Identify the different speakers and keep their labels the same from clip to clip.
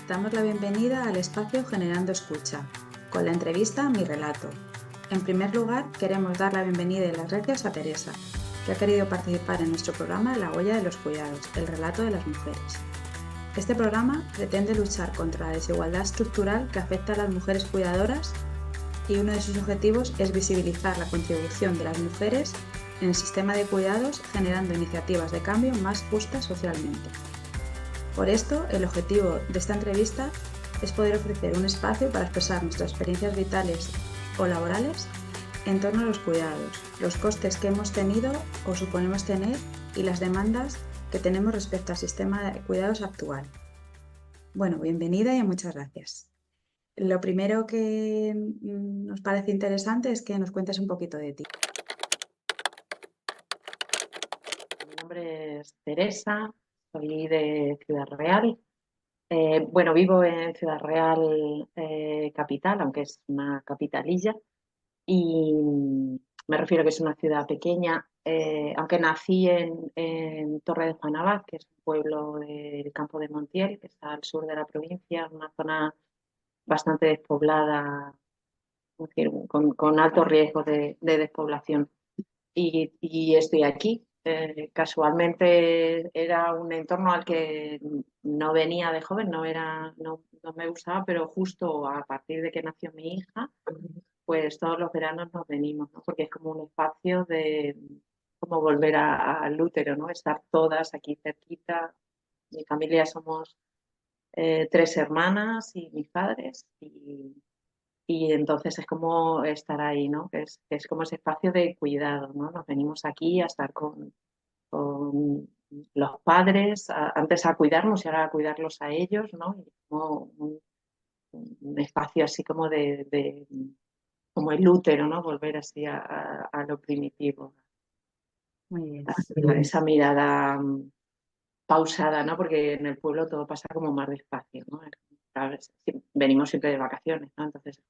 Speaker 1: Damos la bienvenida al espacio Generando Escucha, con la entrevista Mi Relato. En primer lugar, queremos dar la bienvenida y las gracias a Teresa, que ha querido participar en nuestro programa La Huella de los Cuidados, el relato de las mujeres. Este programa pretende luchar contra la desigualdad estructural que afecta a las mujeres cuidadoras y uno de sus objetivos es visibilizar la contribución de las mujeres en el sistema de cuidados, generando iniciativas de cambio más justas socialmente. Por esto, el objetivo de esta entrevista es poder ofrecer un espacio para expresar nuestras experiencias vitales o laborales en torno a los cuidados, los costes que hemos tenido o suponemos tener y las demandas que tenemos respecto al sistema de cuidados actual. Bueno, bienvenida y muchas gracias. Lo primero que nos parece interesante es que nos cuentes un poquito de ti.
Speaker 2: Mi nombre es Teresa, soy de Ciudad Real. Vivo en Ciudad Real capital, aunque es una capitalilla, y me refiero que es una ciudad pequeña, aunque nací en Torre de Juanabaz, que es un pueblo del Campo de Montiel, que está al sur de la provincia, una zona bastante despoblada, es decir, con alto riesgo de despoblación. Y estoy aquí. Casualmente era un entorno al que no venía de joven, no me gustaba, pero justo a partir de que nació mi hija, pues todos los veranos nos venimos, ¿no? Porque es como un espacio de como volver al útero, ¿no? Estar todas aquí cerquita. Mi familia somos 3 hermanas y mis padres, y entonces es como estar ahí, ¿no? Que es como ese espacio de cuidado, ¿no? Nos venimos aquí a estar con los padres, antes a cuidarnos y ahora a cuidarlos a ellos, ¿no? Y como un espacio así como como el útero, ¿no? Volver así a lo primitivo.
Speaker 1: Muy bien.
Speaker 2: Esa mirada pausada, ¿no? Porque en el pueblo todo pasa como más despacio, ¿no? Venimos siempre de vacaciones, ¿no? Entonces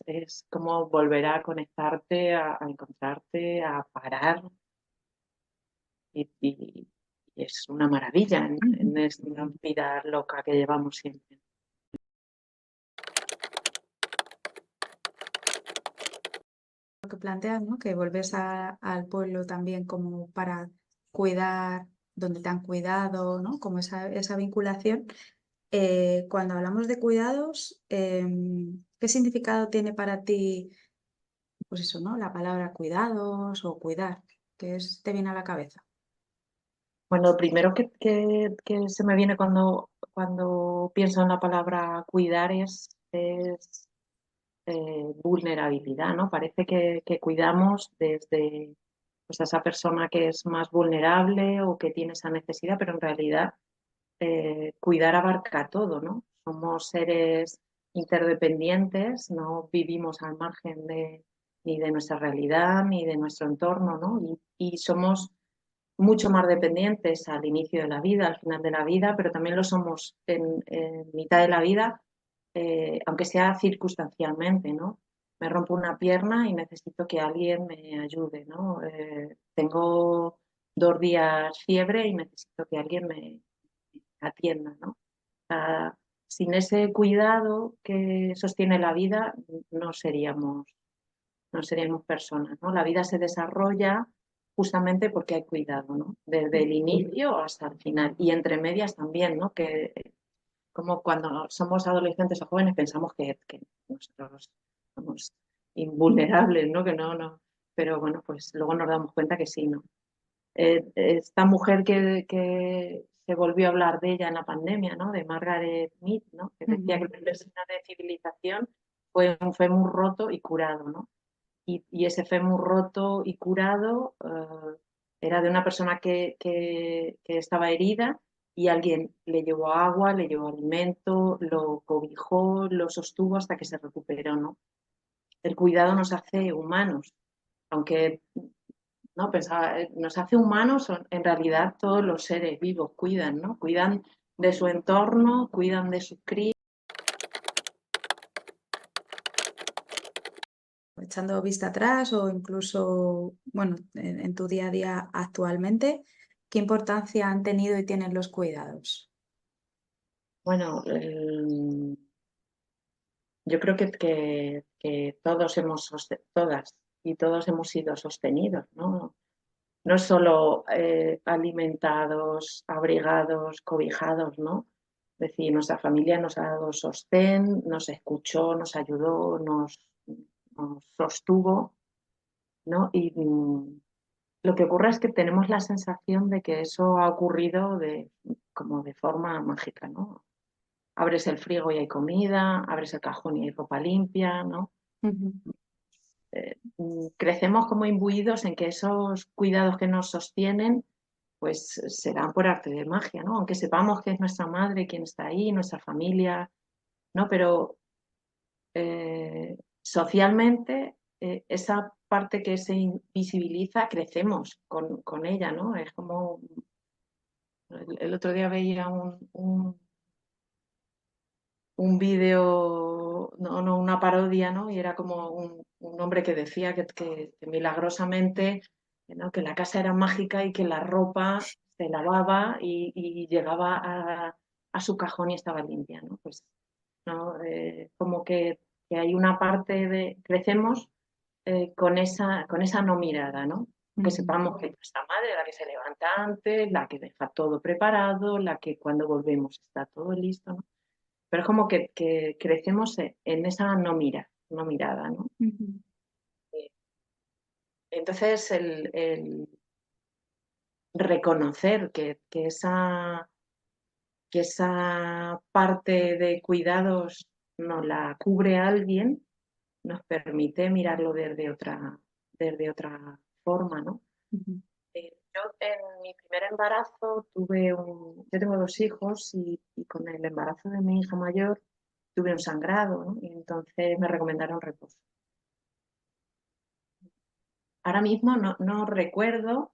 Speaker 2: es como volver a conectarte, a encontrarte, a parar, y es una maravilla en esta vida loca que llevamos siempre.
Speaker 1: Lo que planteas, ¿no? Que volves al pueblo también como para cuidar donde te han cuidado, ¿no? Como esa vinculación. Cuando hablamos de cuidados, ¿qué significado tiene para ti, pues eso, ¿no? La palabra cuidados o cuidar, te viene a la cabeza?
Speaker 2: Bueno, lo primero que se me viene cuando pienso en la palabra cuidar es vulnerabilidad, ¿no? Parece que cuidamos desde, pues, a esa persona que es más vulnerable o que tiene esa necesidad, pero en realidad cuidar abarca todo, ¿no? Somos seres interdependientes, no vivimos al margen ni de nuestra realidad ni de nuestro entorno, ¿no? Y somos mucho más dependientes al inicio de la vida, al final de la vida, pero también lo somos en mitad de la vida, aunque sea circunstancialmente, ¿no? Me rompo una pierna y necesito que alguien me ayude, ¿no? Tengo 2 días fiebre y necesito que alguien me atienda, ¿no? O sea, sin ese cuidado que sostiene la vida, no seríamos personas, ¿no? La vida se desarrolla justamente porque hay cuidado, ¿no? Desde el inicio hasta el final. Y entre medias también, ¿no? Que como cuando somos adolescentes o jóvenes pensamos que nosotros somos invulnerables, ¿no? Que no. Pero bueno, pues luego nos damos cuenta que sí, ¿no? Esta mujer que se volvió a hablar de ella en la pandemia, ¿no? De Margaret Mead, ¿no? Que decía que el primer signo de civilización fue un fémur roto y curado, ¿no? Y ese fémur roto y curado era de una persona que estaba herida, y alguien le llevó agua, le llevó alimento, lo cobijó, lo sostuvo hasta que se recuperó, ¿no? El cuidado nos hace humanos, aunque no pensaba, nos hace humanos. En realidad todos los seres vivos cuidan, ¿no? Cuidan de su entorno, cuidan de sus crías.
Speaker 1: Echando vista atrás o incluso, bueno, en tu día a día actualmente, ¿qué importancia han tenido y tienen los cuidados?
Speaker 2: Bueno, yo creo que todos todas y todos hemos sido sostenidos, ¿no? No es solo alimentados, abrigados, cobijados, ¿no? Es decir, nuestra familia nos ha dado sostén, nos escuchó, nos ayudó, nos sostuvo, ¿no? Y lo que ocurre es que tenemos la sensación de que eso ha ocurrido como de forma mágica, ¿no? Abres el frigo y hay comida, abres el cajón y hay ropa limpia, ¿no?
Speaker 1: Ujú.
Speaker 2: Crecemos como imbuidos en que esos cuidados que nos sostienen pues se dan por arte de magia, ¿no? Aunque sepamos que es nuestra madre quien está ahí, nuestra familia, ¿no? Pero socialmente esa parte que se invisibiliza, crecemos con ella, ¿no? Es como el otro día veía un vídeo, no, una parodia, ¿no? Y era como un hombre que decía que milagrosamente, ¿no? Que la casa era mágica y que la ropa se lavaba y llegaba a su cajón y estaba limpia, ¿no? Pues, ¿no? Como que hay una parte de, crecemos con esa no mirada, ¿no? Que
Speaker 1: Ujú.
Speaker 2: sepamos que nuestra madre es la que se levanta antes, la que deja todo preparado, la que cuando volvemos está todo listo, ¿no? Pero es como que crecemos en esa no mirada, ¿no?
Speaker 1: Ujú.
Speaker 2: Entonces, el reconocer que esa parte de cuidados nos la cubre alguien, nos permite mirarlo desde otra forma, ¿no?
Speaker 1: Ujú.
Speaker 2: Yo en mi primer embarazo yo tengo dos hijos y con el embarazo de mi hija mayor tuve un sangrado, ¿no? Y entonces me recomendaron reposo. Ahora mismo no recuerdo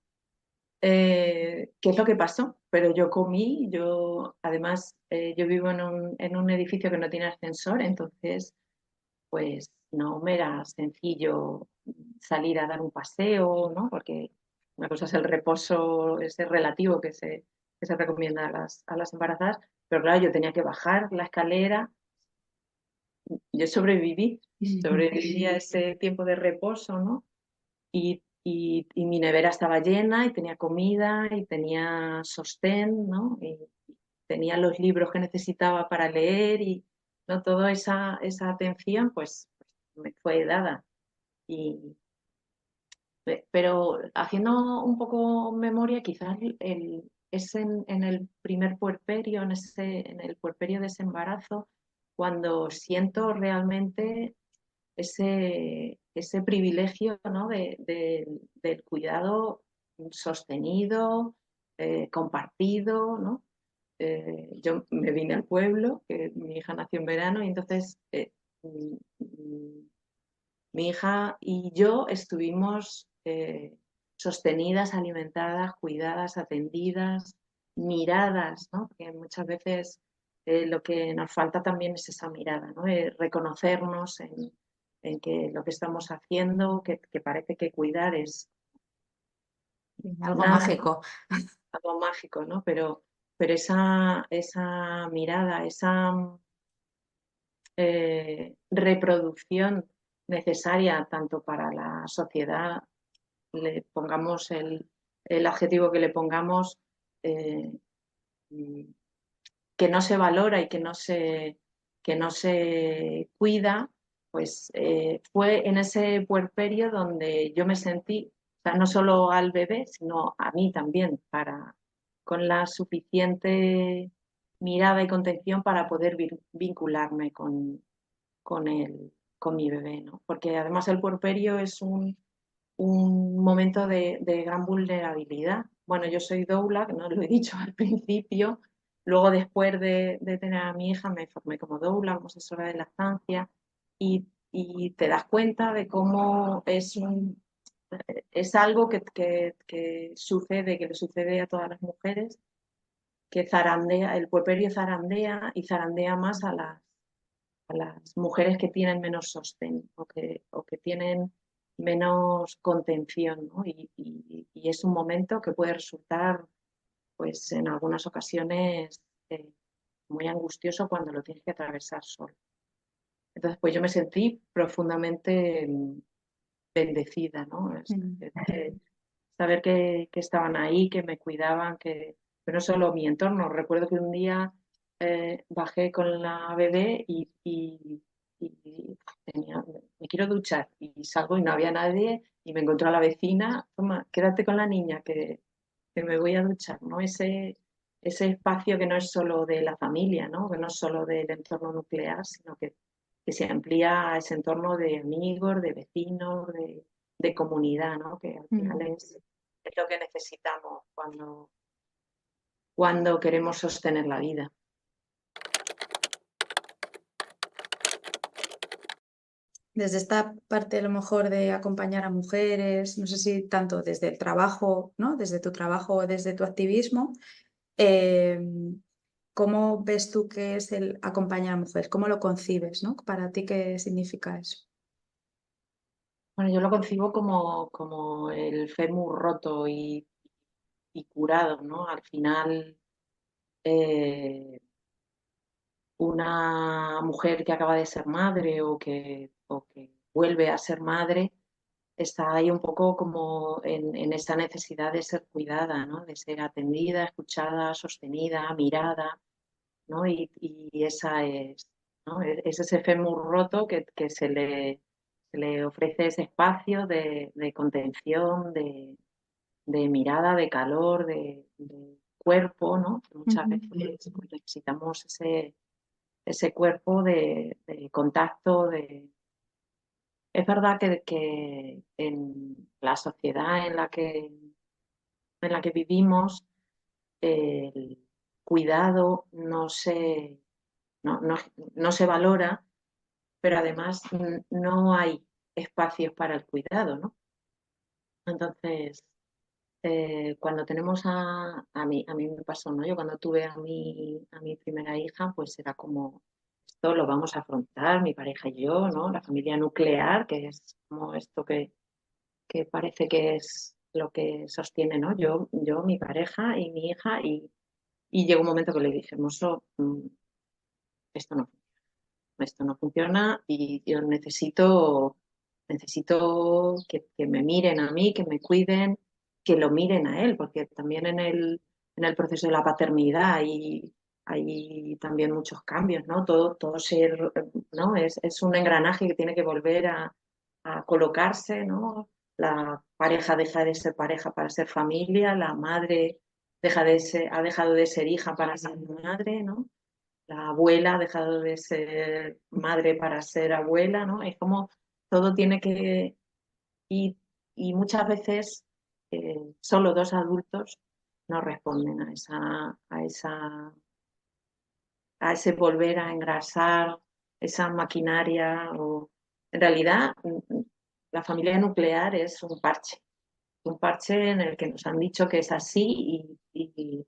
Speaker 2: qué es lo que pasó, pero yo comí, además yo vivo en un edificio que no tiene ascensor, entonces pues no me era sencillo salir a dar un paseo, ¿no? Porque una cosa es el reposo, ese relativo que se recomienda a a las embarazadas, pero claro, yo tenía que bajar la escalera. Yo sobreviví a ese tiempo de reposo, ¿no? Y mi nevera estaba llena y tenía comida y tenía sostén, ¿no? Y tenía los libros que necesitaba para leer y ¿no? Toda esa atención pues me fue dada. Y, pero haciendo un poco memoria, quizás es en el primer puerperio, en el puerperio de ese embarazo, cuando siento realmente ese privilegio, ¿no? Del cuidado sostenido, compartido, ¿no? Yo me vine al pueblo, que mi hija nació en verano, y entonces mm, mm, mi hija y yo estuvimos sostenidas, alimentadas, cuidadas, atendidas, miradas, ¿no? Porque muchas veces lo que nos falta también es esa mirada, ¿no? Reconocernos en que lo que estamos haciendo, que parece que cuidar es
Speaker 1: Algo
Speaker 2: nada, ¿no?
Speaker 1: mágico.
Speaker 2: Algo mágico, ¿no? Pero esa mirada, esa reproducción necesaria tanto para la sociedad, le pongamos el adjetivo que le pongamos, eh, que no se valora y que no se cuida, pues fue en ese puerperio donde yo me sentí, o sea, no solo al bebé, sino a mí también, con la suficiente mirada y contención para poder vincularme con mi bebé, ¿no? Porque además el puerperio es un momento de gran vulnerabilidad. Bueno, yo soy doula, que no lo he dicho al principio. Luego, después de tener a mi hija, me formé como doula, como asesora de lactancia, y te das cuenta de cómo es algo que sucede, que le sucede a todas las mujeres, que zarandea, el puerperio zarandea y zarandea más a las mujeres que tienen menos sostén o que tienen menos contención, ¿no? Y es un momento que puede resultar, pues en algunas ocasiones, muy angustioso cuando lo tienes que atravesar solo. Entonces, pues yo me sentí profundamente bendecida, ¿no? Saber que estaban ahí, que me cuidaban, pero no solo mi entorno. Recuerdo que un día bajé con la bebé y me quiero duchar y salgo y no había nadie y me encontró a la vecina, toma, quédate con la niña que me voy a duchar, ¿no? Ese espacio que no es solo de la familia, ¿no? Que no es solo del entorno nuclear, sino que se amplía a ese entorno de amigos, de vecinos, de comunidad, ¿no? Que al final es lo que necesitamos cuando queremos sostener la vida.
Speaker 1: Desde esta parte a lo mejor de acompañar a mujeres, no sé si tanto desde el trabajo, ¿no? Desde tu trabajo o desde tu activismo, eh, ¿cómo ves tú qué es el acompañar a mujeres? ¿Cómo lo concibes, ¿no? Para ti, ¿qué significa eso?
Speaker 2: Bueno, yo lo concibo como el fémur roto y curado, ¿no? Al final, una mujer que acaba de ser madre o que vuelve a ser madre está ahí un poco como en esa necesidad de ser cuidada, ¿no? De ser atendida, escuchada, sostenida, mirada, ¿no? Y esa es, ¿no? Es ese fémur roto que se le ofrece ese espacio de contención, de mirada, de calor, de cuerpo, ¿no? Muchas veces pues, necesitamos ese cuerpo de contacto. Es verdad que en la sociedad en la que vivimos, el cuidado no se valora, pero además no hay espacios para el cuidado, ¿no? Entonces, cuando tenemos a mí me pasó, ¿no? Yo cuando tuve a mi primera hija, pues era como, esto lo vamos a afrontar, mi pareja y yo, ¿no? La familia nuclear, que es como esto que parece que es lo que sostiene, ¿no? Yo, mi pareja y mi hija, y llegó un momento que le dije, Mosso, esto no, esto no funciona y yo necesito que me miren a mí, que me cuiden, que lo miren a él, porque también en el proceso de la paternidad hay también muchos cambios, ¿no? Todo ser, ¿no? Es un engranaje que tiene que volver a colocarse, ¿no? La pareja deja de ser pareja para ser familia, la madre ha dejado de ser hija para ser madre, ¿no? La abuela ha dejado de ser madre para ser abuela, ¿no? Es como todo tiene que... Y, y muchas veces solo dos adultos no responden a ese volver a engrasar esa maquinaria. En realidad, la familia nuclear es un parche en el que nos han dicho que es así y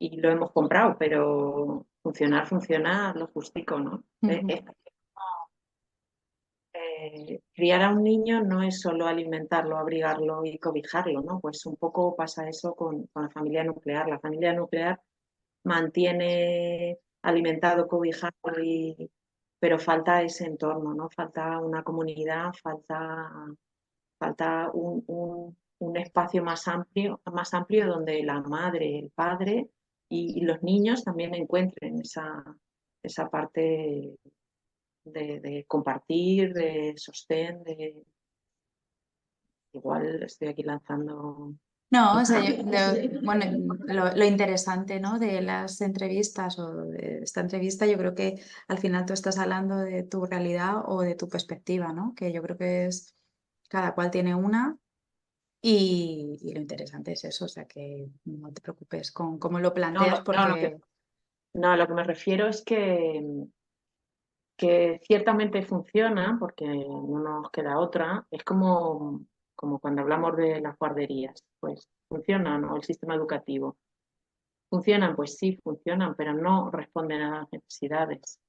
Speaker 2: lo hemos comprado, pero funciona lo justico, ¿no? Criar a un niño no es solo alimentarlo, abrigarlo y cobijarlo, ¿no? Pues un poco pasa eso con la familia nuclear. La familia nuclear mantiene alimentado, cobijado, pero falta ese entorno, ¿no? Falta una comunidad, falta un espacio más amplio donde la madre, el padre y los niños también encuentren esa parte de compartir, de sostén, igual estoy aquí lanzando.
Speaker 1: No, o sea, bueno, lo interesante, ¿no? De las entrevistas o de esta entrevista, yo creo que al final tú estás hablando de tu realidad o de tu perspectiva, ¿no? Que yo creo que es, cada cual tiene una y lo interesante es eso, o sea, que no te preocupes con cómo lo
Speaker 2: No,
Speaker 1: planteas
Speaker 2: no,
Speaker 1: porque...
Speaker 2: lo que me refiero es que ciertamente funciona, porque no nos queda otra, es como cuando hablamos de las guarderías, pues funcionan, o el sistema educativo. ¿Funcionan? Pues sí, funcionan, pero no responden a las necesidades,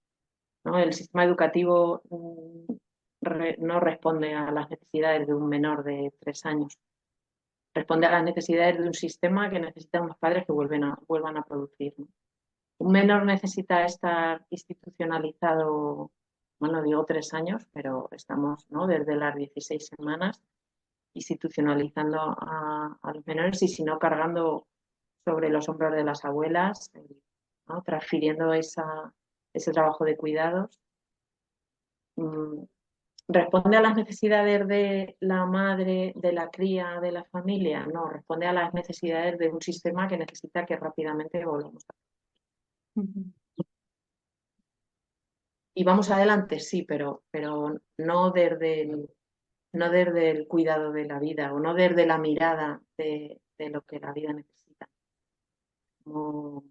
Speaker 2: ¿no? El sistema educativo no responde a las necesidades de un menor de 3 años, responde a las necesidades de un sistema que necesita unos padres que vuelvan a producir, ¿no? Un menor necesita estar institucionalizado, bueno, digo 3 años, pero estamos, ¿no?, desde las 16 semanas institucionalizando a los menores y si no cargando sobre los hombros de las abuelas, ¿no?, transfiriendo ese trabajo de cuidados. ¿Responde a las necesidades de la madre, de la cría, de la familia? No, responde a las necesidades de un sistema que necesita que rápidamente volvamos a... Y vamos adelante, sí, pero no desde el cuidado de la vida o no desde la mirada de lo que la vida necesita. Como,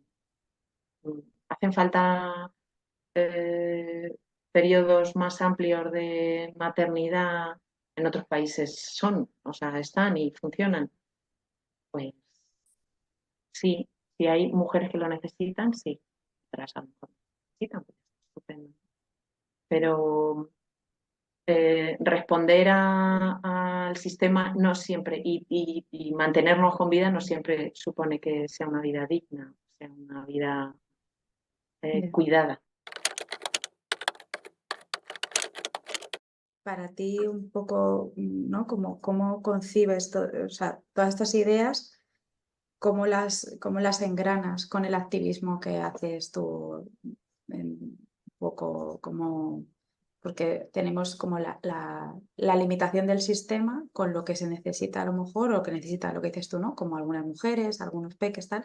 Speaker 2: hacen falta periodos más amplios de maternidad. En otros países o sea, están y funcionan. Pues sí, si hay mujeres que lo necesitan, sí. Otras a lo mejor necesitan, pues estupendo. Pero responder al sistema no siempre y mantenernos con vida no siempre supone que sea una vida digna, sea una vida cuidada.
Speaker 1: Para ti un poco, ¿no? ¿Cómo concibes o sea, todas estas ideas, cómo las engranas con el activismo que haces tú? Un poco como, porque tenemos como la limitación del sistema con lo que se necesita a lo mejor, o que necesita lo que dices tú, ¿no? Como algunas mujeres, algunos peques, tal.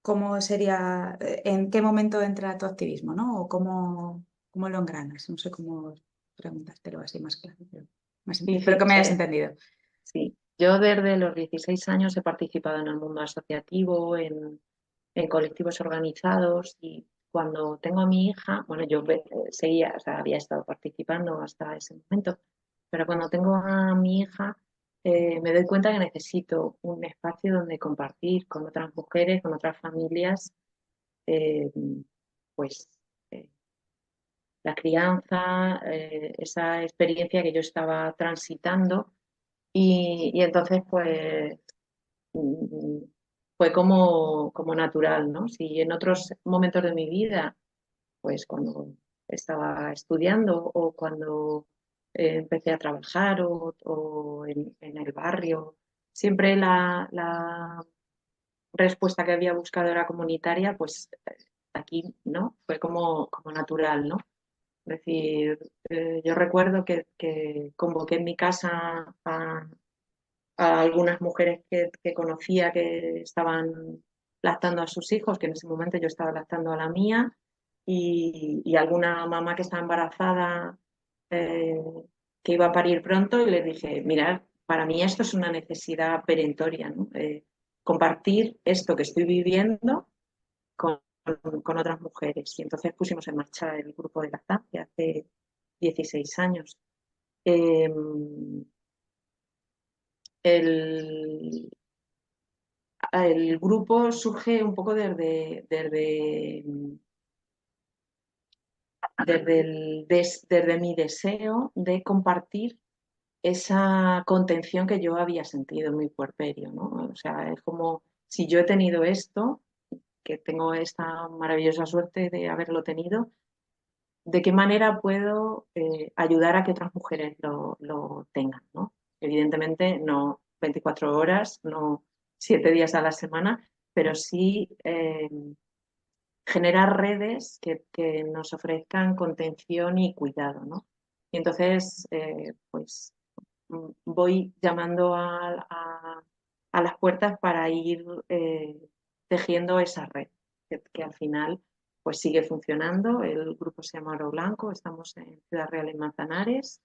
Speaker 1: ¿Cómo sería, en qué momento entra tu activismo, ¿no? O cómo lo engranas. No sé cómo preguntártelo así más claro,
Speaker 2: Sí,
Speaker 1: espero que me hayas entendido.
Speaker 2: sí. Yo desde los 16 años he participado en el mundo asociativo, en colectivos organizados y cuando tengo a mi hija, bueno, yo seguía, o sea, había estado participando hasta ese momento, pero cuando tengo a mi hija me doy cuenta que necesito un espacio donde compartir con otras mujeres, con otras familias, eh, pues la crianza, esa experiencia que yo estaba transitando y entonces pues fue como natural, ¿no? Si en otros momentos de mi vida, pues cuando estaba estudiando o cuando empecé a trabajar o en el barrio, siempre la respuesta que había buscado era comunitaria, pues aquí, ¿no? Fue como natural, ¿no? Es decir, yo recuerdo que convoqué en mi casa a algunas mujeres que conocía que estaban lactando a sus hijos, que en ese momento yo estaba lactando a la mía, y alguna mamá que estaba embarazada eh, que iba a parir pronto, y les dije, mirad, para mí esto es una necesidad perentoria, ¿no? Compartir esto que estoy viviendo con, con otras mujeres. Y entonces pusimos en marcha el grupo de lactancia hace 16 años. El, el grupo surge un poco desde mi deseo de compartir esa contención que yo había sentido en mi puerperio, ¿no? O sea, es como si yo he tenido esto, que tengo esta maravillosa suerte de haberlo tenido, ¿de qué manera puedo ayudar a que otras mujeres lo tengan, ¿no? Evidentemente no 24 horas, no 7 días a la semana, pero sí generar redes que nos ofrezcan contención y cuidado, ¿no? Y entonces, pues voy llamando a las puertas para ir tejiendo esa red, que al final pues sigue funcionando. El grupo se llama Oro Blanco, estamos en Ciudad Real en Manzanares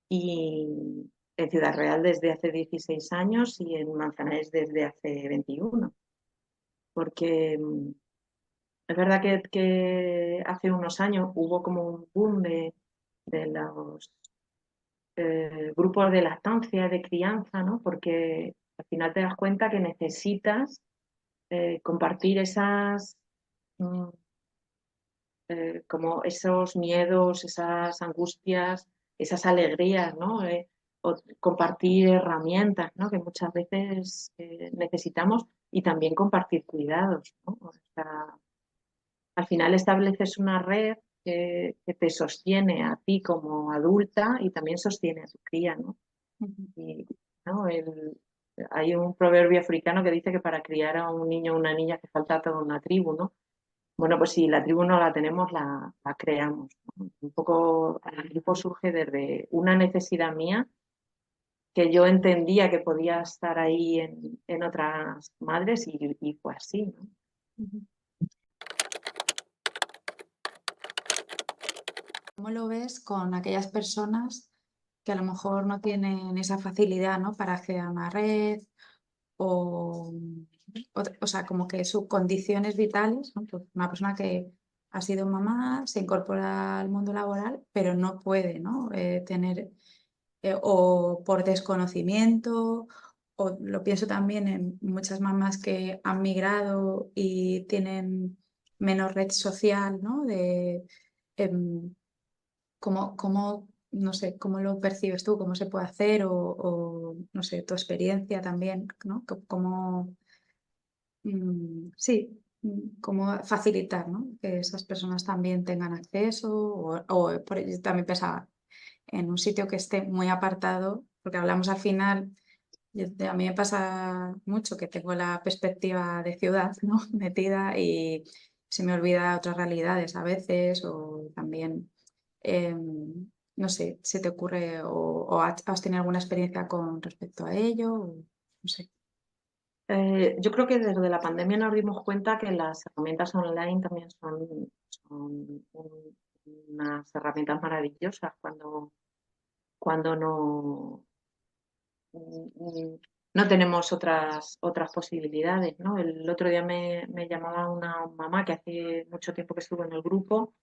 Speaker 2: y en Ciudad Real desde hace 16 años y en Manzanares desde hace 21, porque es verdad que hace unos años hubo como un boom de los grupos de lactancia, de crianza, ¿no? Porque al final te das cuenta que necesitas compartir mm, como esos miedos, esas angustias, esas alegrías, ¿no? o compartir herramientas, ¿no? Que muchas veces necesitamos y también compartir cuidados, ¿no? O sea, al final estableces una red que te sostiene a ti como adulta y también sostiene a tu cría, ¿no? Y, ¿no? Hay un proverbio africano que dice que para criar a un niño o una niña hace falta toda una tribu, ¿no? Bueno, pues si la tribu no la tenemos, la creamos, ¿no? Un poco el grupo surge desde una necesidad mía que yo entendía que podía estar ahí en otras madres y fue así, ¿no?
Speaker 1: ¿Cómo lo ves con aquellas personas que a lo mejor no tienen esa facilidad, ¿no? para acceder a una red o, o sea, como que sus condiciones vitales, ¿no? Pues una persona que ha sido mamá, se incorpora al mundo laboral, pero no puede, ¿no? Tener, o por desconocimiento, o lo pienso también en muchas mamás que han migrado y tienen menos red social, ¿no? Em, no sé, cómo lo percibes tú, cómo se puede hacer o, no sé, tu experiencia también, ¿no? Cómo, sí, cómo facilitar, ¿no? Que esas personas también tengan acceso yo también pensaba en un sitio que esté muy apartado, porque hablamos al final, a mí me pasa mucho que tengo la perspectiva de ciudad, ¿no? metida y se me olvida otras realidades a veces o también, no sé, ¿se te ocurre o has tenido alguna experiencia con respecto a ello? No sé.
Speaker 2: Yo creo que desde la pandemia nos dimos cuenta que las herramientas online también son unas herramientas maravillosas cuando no tenemos otras posibilidades, ¿no? El otro día me llamaba una mamá que hace mucho tiempo que estuvo en el grupo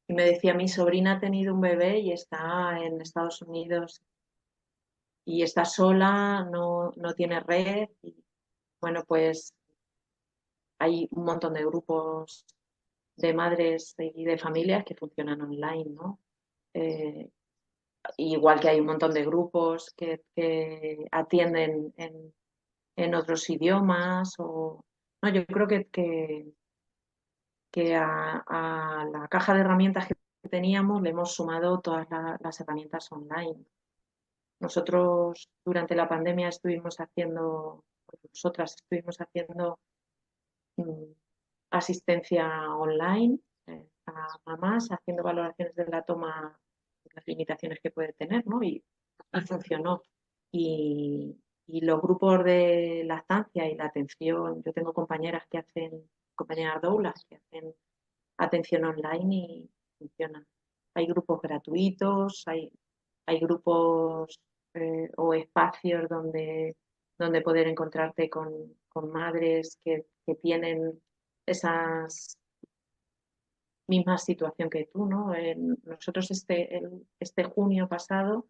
Speaker 2: y me decía, mi sobrina ha tenido un bebé y está en Estados Unidos y está sola, no tiene red. Y, bueno, pues hay un montón de grupos de madres y de familias que funcionan online, ¿no? Eh, igual que hay un montón de grupos que atienden en otros idiomas. No, yo creo que a la caja de herramientas que teníamos le hemos sumado todas las herramientas online. Nosotros durante la pandemia nosotras estuvimos haciendo mm, asistencia online a mamás, haciendo valoraciones de la toma, las limitaciones que puede tener, ¿no? Y funcionó. Y, y los grupos de lactancia y la atención, yo tengo compañeras doulas que hacen atención online y funciona. Hay grupos gratuitos, hay grupos o espacios donde poder encontrarte con madres que tienen esas misma situación que tú, ¿no? Nosotros este junio pasado,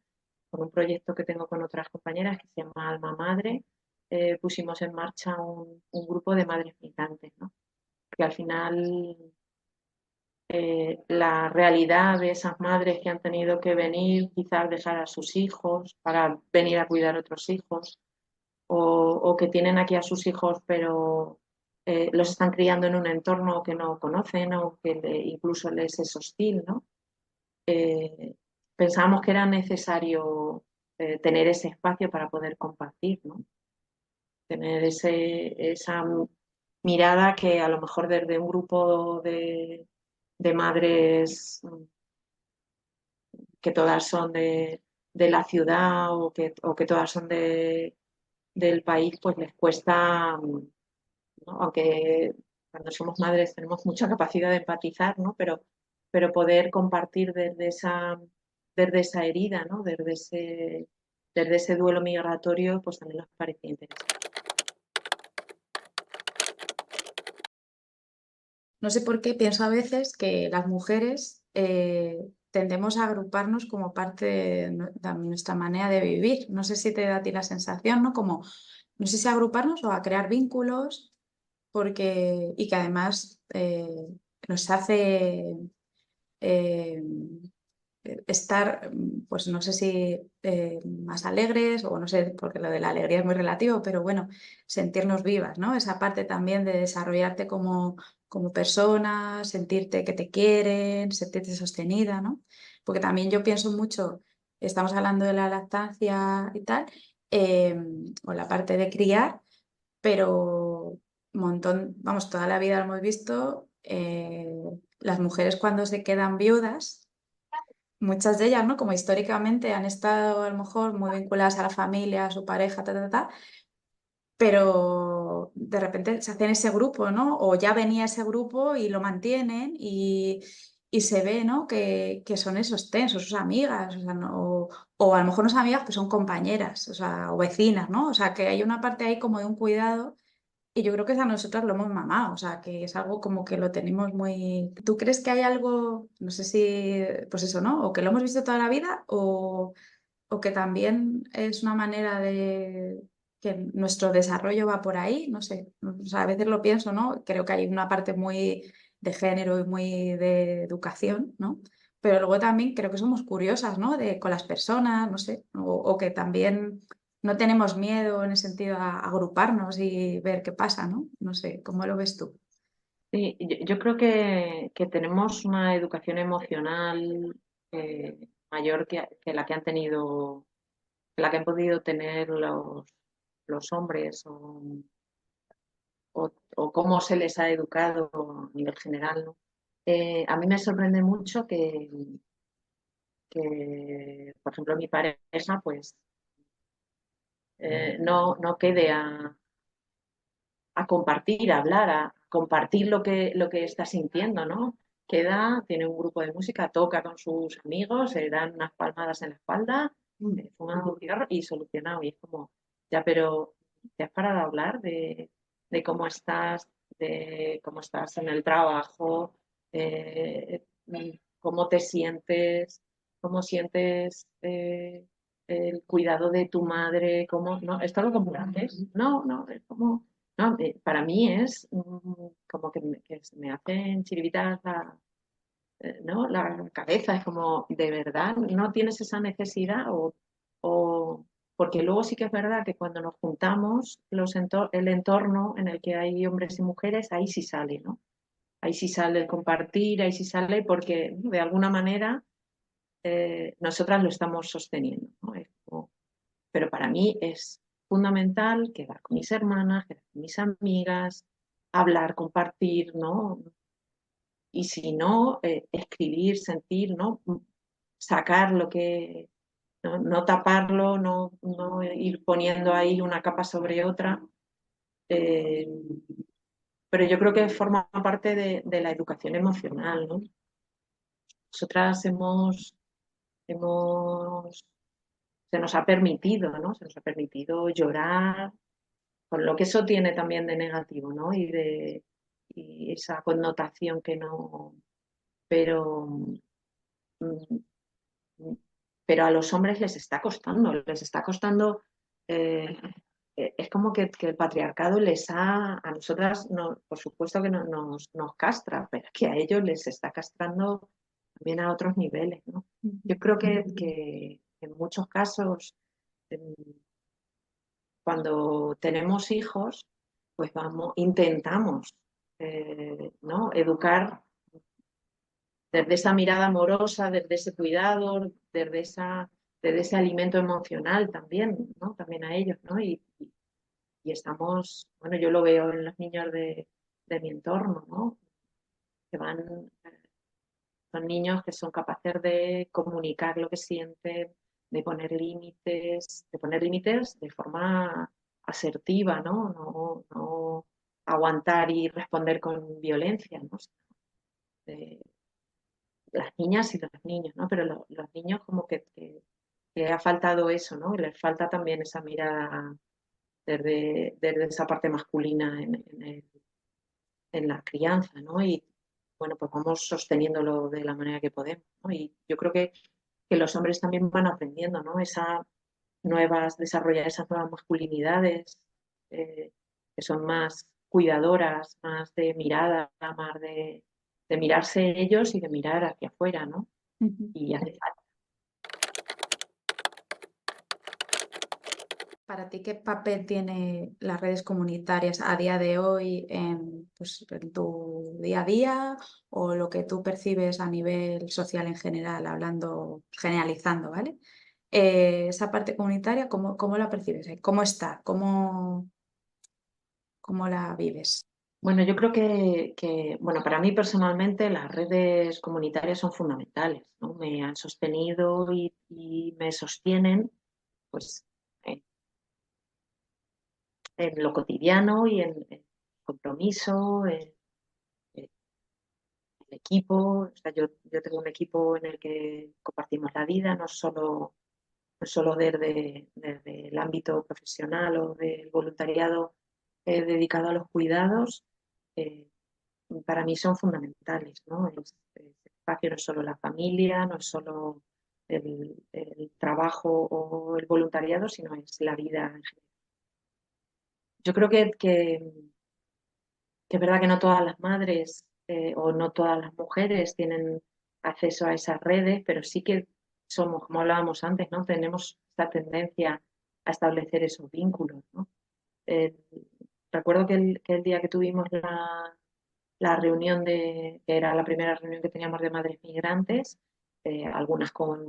Speaker 2: con un proyecto que tengo con otras compañeras que se llama Alma Madre, pusimos en marcha un grupo de madres migrantes, ¿no? Que al final la realidad de esas madres que han tenido que venir, quizás dejar a sus hijos para venir a cuidar a otros hijos, o que tienen aquí a sus hijos pero los están criando en un entorno que no conocen o que incluso les es hostil, ¿no? Pensábamos que era necesario tener ese espacio para poder compartir, ¿no? Tener esa mirada que a lo mejor desde un grupo de madres que todas son de la ciudad o que todas son del país, pues les cuesta, ¿no? Aunque cuando somos madres tenemos mucha capacidad de empatizar, ¿no? Pero poder compartir desde esa herida, ¿no? Desde ese duelo migratorio, pues también nos parecía interesante.
Speaker 1: No sé por qué pienso a veces que las mujeres tendemos a agruparnos como parte de nuestra manera de vivir. No sé si te da a ti la sensación, ¿no? Como, no sé si agruparnos o a crear vínculos, y que además nos hace eh, estar, pues no sé si más alegres o no sé, porque lo de la alegría es muy relativo, pero bueno, sentirnos vivas, ¿no? Esa parte también de desarrollarte como persona, sentirte que te quieren, sentirte sostenida, ¿no? Porque también yo pienso mucho, estamos hablando de la lactancia y tal, o la parte de criar, pero un montón, vamos, toda la vida lo hemos visto, las mujeres cuando se quedan viudas, muchas de ellas, ¿no? Como históricamente han estado a lo mejor muy vinculadas a la familia, a su pareja, pero de repente se hacen ese grupo, ¿no? O ya venía ese grupo y lo mantienen y se ve, ¿no? Que son esos tensos, sus amigas, o sea, o a lo mejor no son amigas, pues son compañeras, o sea, o vecinas, ¿no? O sea, que hay una parte ahí como de un cuidado y yo creo que a nosotras lo hemos mamado, o sea, que es algo como que lo tenemos muy... ¿Tú crees que hay algo, no sé si, pues eso, ¿no? O que lo hemos visto toda la vida o que también es una manera de que nuestro desarrollo va por ahí, no sé, o sea, a veces lo pienso, ¿no? Creo que hay una parte muy de género y muy de educación, ¿no? Pero luego también creo que somos curiosas, ¿no? Con las personas, no sé, o que también no tenemos miedo en ese sentido a agruparnos y ver qué pasa, ¿no? No sé, ¿cómo lo ves tú?
Speaker 2: Sí, yo creo que tenemos una educación emocional mayor que la que han tenido, que la que han podido tener los hombres o cómo se les ha educado a nivel general, ¿no? A mí me sorprende mucho que, por ejemplo, mi pareja pues no quede a compartir, a hablar, a compartir lo que está sintiendo, ¿no? Queda, tiene un grupo de música, toca con sus amigos, se dan unas palmadas en la espalda, fuman un cigarro y solucionado. Y es como, ya, pero ¿te has parado a hablar de cómo estás en el trabajo, eh, cómo te sientes, cómo sientes el cuidado de tu madre, cómo, no, esto lo compartes? No, no, es como no, para mí es como que se me hacen chiribitas ¿no? La cabeza, es como, ¿de verdad no tienes esa necesidad? O- porque luego sí que es verdad que cuando nos juntamos, el entorno en el que hay hombres y mujeres, ahí sí sale, ¿no? Ahí sí sale el compartir, ahí sí sale porque de alguna manera nosotras lo estamos sosteniendo, ¿no? Pero para mí es fundamental quedar con mis hermanas, quedar con mis amigas, hablar, compartir, ¿no? Y si no, escribir, sentir, ¿no? Sacar lo que, no taparlo, no ir poniendo ahí una capa sobre otra. Eh, pero yo creo que forma parte de la educación emocional, ¿no? Nosotras se nos ha permitido, ¿no? Se nos ha permitido llorar, con lo que eso tiene también de negativo, ¿no? Y esa connotación que no, pero, mm, pero a los hombres les está costando, eh, es como que el patriarcado a nosotras, por supuesto que nos castra, pero es que a ellos les está castrando también a otros niveles, ¿no? Yo creo que en muchos casos, cuando tenemos hijos, pues intentamos, ¿no? Educar desde esa mirada amorosa, desde ese cuidado, desde ese alimento emocional también, ¿no? También a ellos, ¿no? Y estamos, bueno, yo lo veo en los niños de mi entorno, ¿no? Que son niños que son capaces de comunicar lo que sienten, de poner límites de forma asertiva, ¿no? No aguantar y responder con violencia, ¿no? De las niñas y los niños, ¿no? Pero los niños como que ha faltado eso, ¿no? Les falta también esa mirada desde esa parte masculina en la crianza, ¿no? Y bueno, pues vamos sosteniéndolo de la manera que podemos, ¿no? Y yo creo que los hombres también van aprendiendo, ¿no? Desarrollar esas nuevas masculinidades eh, que son más cuidadoras, más de mirada, más de mirarse ellos y de mirar hacia afuera, ¿no?
Speaker 1: Ujú.
Speaker 2: Y hace falta.
Speaker 1: Para ti, ¿qué papel tiene las redes comunitarias a día de hoy en, pues, en tu día a día o lo que tú percibes a nivel social en general, hablando, generalizando, ¿vale? Esa parte comunitaria, ¿cómo la percibes? ¿Cómo está? ¿Cómo la vives?
Speaker 2: Bueno, yo creo bueno, para mí personalmente las redes comunitarias son fundamentales, ¿no? Me han sostenido y me sostienen, pues, en, en lo cotidiano y en compromiso, en el equipo. O sea, yo tengo un equipo en el que compartimos la vida, no solo desde el ámbito profesional o del voluntariado dedicado a los cuidados. eh, para mí son fundamentales, ¿no? Ese espacio no es solo la familia, no es solo el trabajo o el voluntariado, sino es la vida en general. Yo creo que es verdad que no todas las madres o no todas las mujeres tienen acceso a esas redes, pero sí que somos, como hablábamos antes, ¿no? Tenemos esta tendencia a establecer esos vínculos, ¿no? Eh, recuerdo que el día que tuvimos la reunión que era la primera reunión que teníamos de madres migrantes, algunas con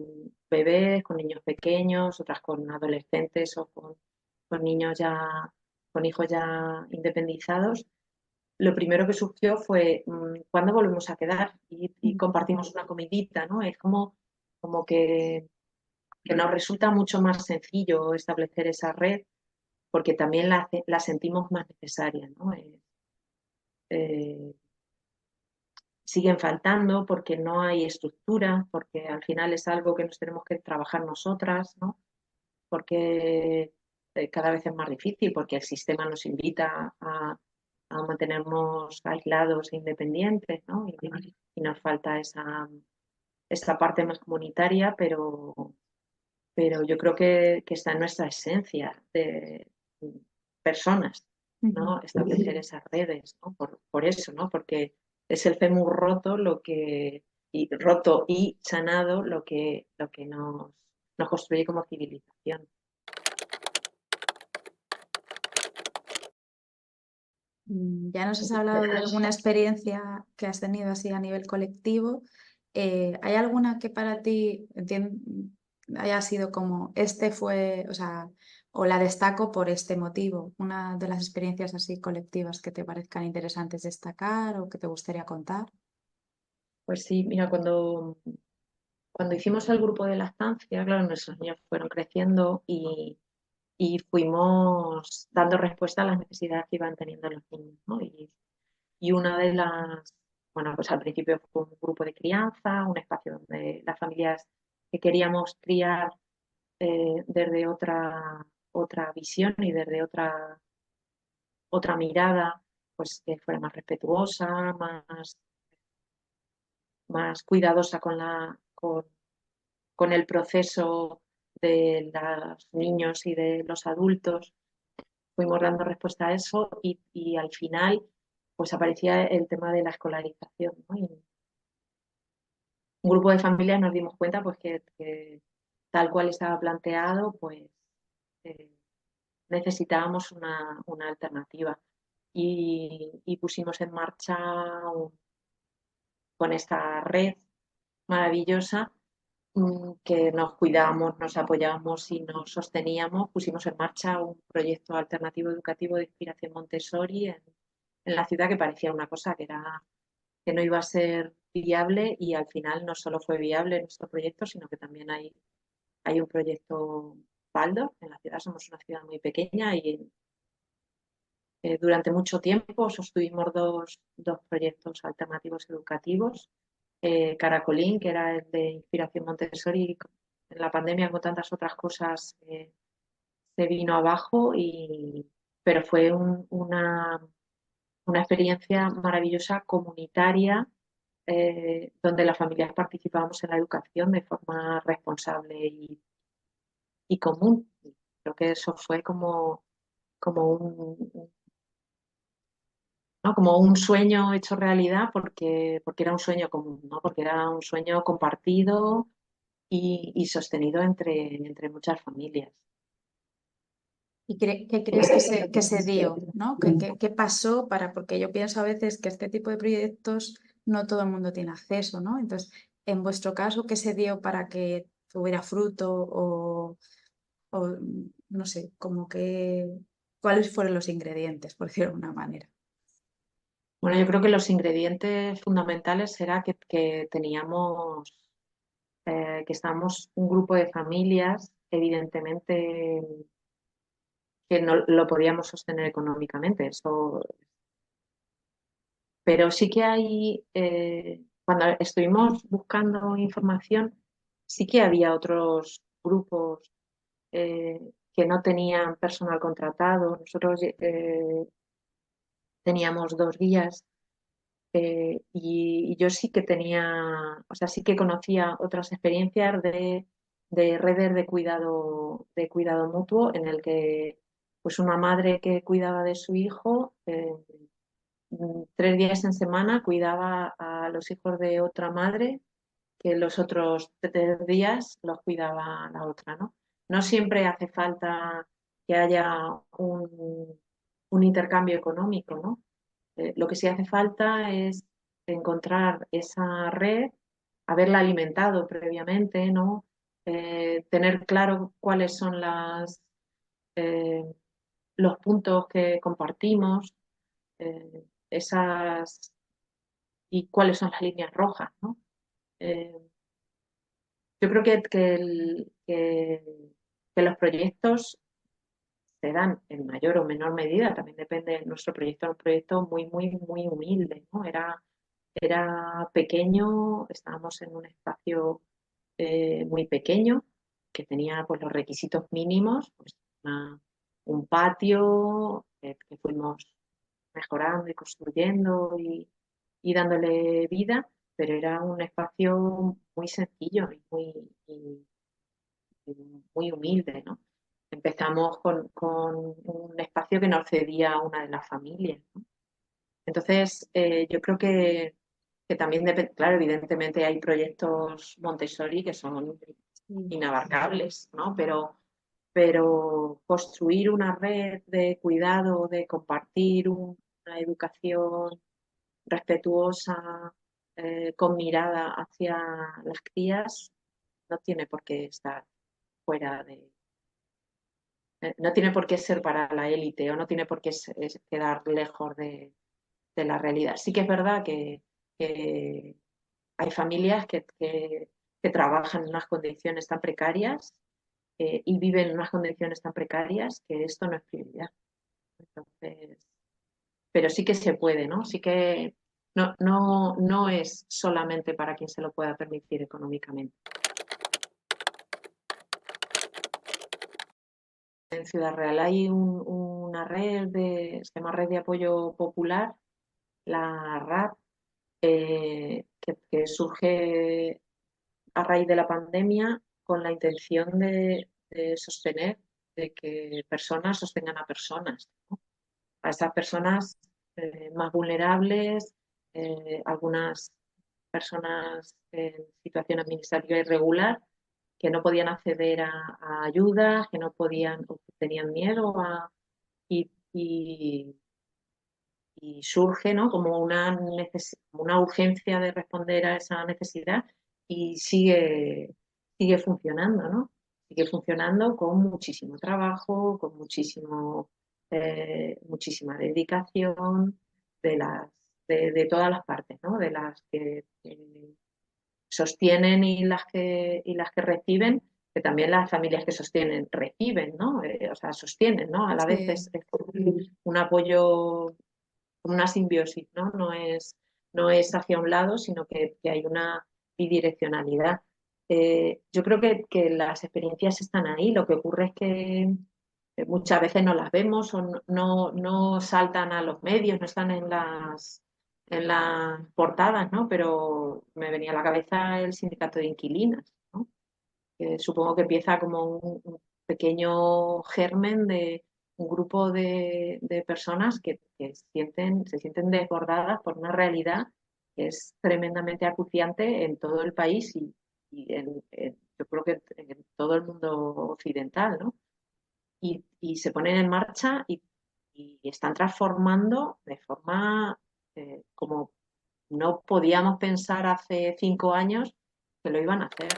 Speaker 2: bebés, con niños pequeños, otras con adolescentes o con niños ya, con hijos ya independizados. Lo primero que surgió fue ¿cuándo volvemos a quedar? Y compartimos una comidita, ¿no? Es como que nos resulta mucho más sencillo establecer esa red porque también la sentimos más necesaria, ¿no? Eh, siguen faltando porque no hay estructura, porque al final es algo que nos tenemos que trabajar nosotras, ¿no? Porque cada vez es más difícil, porque el sistema nos invita a mantenernos aislados e independientes, ¿no? Y nos falta esa parte más comunitaria, pero yo creo que está en nuestra esencia de personas,
Speaker 1: Ujú.
Speaker 2: ¿no? Establecer esas redes, ¿no? Por eso, ¿no? Porque es el fémur roto roto y sanado lo que nos construye como civilización.
Speaker 1: Ya nos has hablado de alguna experiencia que has tenido así a nivel colectivo. ¿Hay alguna que para ti haya sido como este fue, o sea, o la destaco por este motivo? Una de las experiencias así colectivas que te parezcan interesantes destacar o que te gustaría contar.
Speaker 2: Pues sí, mira, cuando hicimos el grupo de lactancia, claro, nuestros niños fueron creciendo y fuimos dando respuesta a las necesidades que iban teniendo los niños, ¿no? Y una de bueno, pues al principio fue un grupo de crianza, un espacio donde las familias que queríamos criar desde otra visión y desde otra mirada, pues que fuera más respetuosa, más cuidadosa con el proceso de los niños y de los adultos. Fuimos dando respuesta a eso y al final pues aparecía el tema de la escolarización, ¿no? Y un grupo de familias nos dimos cuenta pues que tal cual estaba planteado, pues eh, necesitábamos una alternativa y pusimos en marcha con esta red maravillosa que nos cuidábamos, nos apoyábamos y nos sosteníamos, pusimos en marcha un proyecto alternativo educativo de inspiración Montessori en la ciudad que parecía una cosa que no iba a ser viable y al final no solo fue viable nuestro proyecto, sino que también hay un proyecto Baldor en la ciudad. Somos una ciudad muy pequeña y durante mucho tiempo sostuvimos dos proyectos alternativos educativos. Caracolín, que era el de inspiración Montessori, en la pandemia con tantas otras cosas se vino abajo, pero fue una experiencia maravillosa comunitaria donde las familias participábamos en la educación de forma responsable y común. Creo que eso fue como ¿no? Como un sueño hecho realidad porque era un sueño común, ¿no? Porque era un sueño compartido y sostenido entre muchas familias.
Speaker 1: ¿Y qué crees que se dio, ¿no? ¿Qué pasó para? Porque yo pienso a veces que este tipo de proyectos no todo el mundo tiene acceso, ¿no? Entonces, en vuestro caso, ¿qué se dio para que tuviera fruto o no sé, como que cuáles fueron los ingredientes, por decirlo de alguna manera?
Speaker 2: Bueno, yo creo que los ingredientes fundamentales era que teníamos, que estábamos un grupo de familias, evidentemente, que no lo podíamos sostener económicamente. Eso, pero sí que hay, cuando estuvimos buscando información, sí que había otros grupos que no tenían personal contratado. Nosotros teníamos 2 guías y yo sí que tenía, o sea, sí que conocía otras experiencias de redes de cuidado mutuo en el que pues una madre que cuidaba de su hijo 3 días en semana cuidaba a los hijos de otra madre que los otros 3 días los cuidaba la otra, ¿no? No siempre hace falta que haya un intercambio económico, ¿no? Lo que sí hace falta es encontrar esa red, haberla alimentado previamente, ¿no? Tener claro cuáles son eh, los puntos que compartimos, esas y cuáles son las líneas rojas, ¿no? Eh, yo creo que los proyectos se dan en mayor o menor medida, también depende de nuestro proyecto, era un proyecto muy, muy, muy humilde, ¿no? Era pequeño, estábamos en un espacio muy pequeño que tenía pues, los requisitos mínimos, pues, un patio que fuimos mejorando y construyendo y dándole vida, pero era un espacio muy sencillo y muy humilde, ¿no? Empezamos con un espacio que nos cedía una de las familias, ¿no? Entonces, yo creo que también depende, claro, evidentemente hay proyectos Montessori que son
Speaker 1: Sí.
Speaker 2: inabarcables, ¿no? Pero construir una red de cuidado, de compartir una educación respetuosa, con mirada hacia las crías, no tiene por qué estar fuera de, no tiene por qué ser para la élite o no tiene por qué quedar lejos de la realidad. Sí que es verdad que hay familias que trabajan en unas condiciones tan precarias y viven en unas condiciones tan precarias que esto no es prioridad. Entonces, pero sí que se puede, ¿no? Sí que no es solamente para quien se lo pueda permitir económicamente. En Ciudad Real hay una red se llama Red de Apoyo Popular, la RAP, que surge a raíz de la pandemia con la intención de sostener, de que personas sostengan a personas, ¿no? A esas personas más vulnerables, algunas personas en situación administrativa irregular que no podían acceder a ayudas, que no podían o que tenían miedo y, y surge, ¿no? Como una urgencia de responder a esa necesidad y sigue funcionando, ¿no? Sigue funcionando con muchísimo trabajo, con muchísima dedicación de todas las partes, ¿no? De las que sostienen y las que reciben, que también las familias que sostienen reciben, ¿no? O sea, sostienen, ¿no? A la vez
Speaker 1: Sí.
Speaker 2: es un apoyo, una simbiosis, ¿no? No es hacia un lado, sino que hay una bidireccionalidad. Yo creo que las experiencias están ahí, lo que ocurre es que muchas veces no las vemos o no saltan a los medios, no están en las portadas, ¿no? Pero me venía a la cabeza el sindicato de inquilinas, ¿no? Que supongo que empieza como un pequeño germen de un grupo de personas que se sienten desbordadas por una realidad que es tremendamente acuciante en todo el país y yo creo que en todo el mundo occidental, ¿no? y se ponen en marcha y están transformando de forma como no podíamos pensar hace 5 años que lo iban a hacer.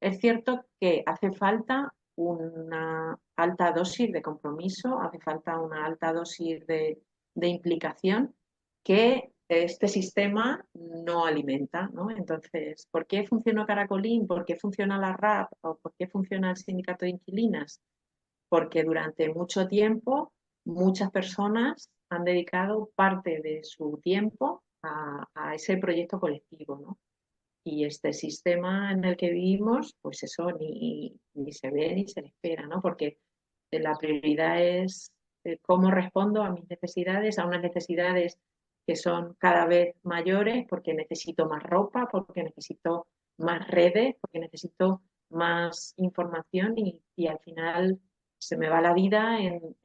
Speaker 2: Es cierto que hace falta una alta dosis de compromiso, hace falta una alta dosis de implicación que este sistema no alimenta, ¿no? Entonces, ¿por qué funciona Caracolín? ¿Por qué funciona la RAP? ¿O por qué funciona el sindicato de inquilinas? Porque durante mucho tiempo muchas personas han dedicado parte de su tiempo a ese proyecto colectivo, ¿no? Y este sistema en el que vivimos, pues eso ni se ve ni se le espera, ¿no? Porque la prioridad es cómo respondo a mis necesidades, a unas necesidades que son cada vez mayores, porque necesito más ropa, porque necesito más redes, porque necesito más información y al final se me va la vida en